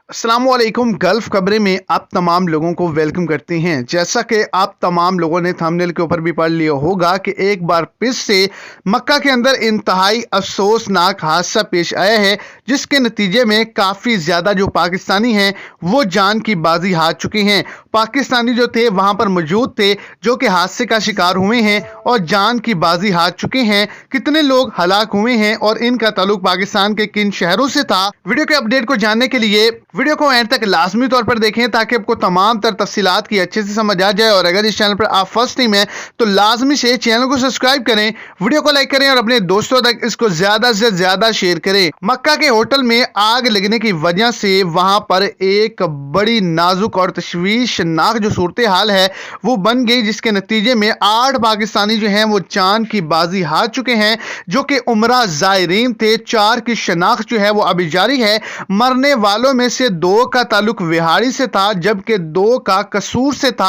अस्सलामुअलैकुम। गल्फ खबरें में आप तमाम लोगों को वेलकम करते हैं। जैसा कि आप तमाम लोगों ने थंबनेल के ऊपर भी पढ़ लिया होगा कि एक बार फिर से मक्का के अंदर इंतहाई अफसोसनाक हादसा पेश आया है, जिसके नतीजे में काफ़ी ज़्यादा जो पाकिस्तानी हैं वो जान की बाजी हार चुके हैं। पाकिस्तानी जो थे वहाँ पर मौजूद थे जो कि हादसे का शिकार हुए हैं और जान की बाजी हार चुके हैं। कितने लोग हलाक हुए हैं और इनका ताल्लुक पाकिस्तान के किन शहरों से था, वीडियो के अपडेट को जानने के लिए वीडियो को एंड तक लाजमी तौर पर देखें ताकि आपको तमाम तर तफसीलात की अच्छे से समझ आ जाए। और अगर इस चैनल पर आप फर्स्ट टाइम हैं तो लाजमी से चैनल को सब्सक्राइब करें, वीडियो को लाइक करें और अपने दोस्तों तक इसको ज्यादा से ज्यादा शेयर करें। मक्का के होटल में आग लगने की वजह से वहां पर एक बड़ी नाजुक और तशवीशनाक जो सूरत हाल है वो बन गई, जिसके नतीजे में 8 पाकिस्तानी जो हैं वो जान की बाजी हार चुके हैं, जो कि उमरा ज़ायरीन थे। 4 की शनाख्त जो है वो अभी जारी है। मरने वालों में से 2 का ताल्लुक विहाड़ी से था, जबकि 2 का कसूर से था।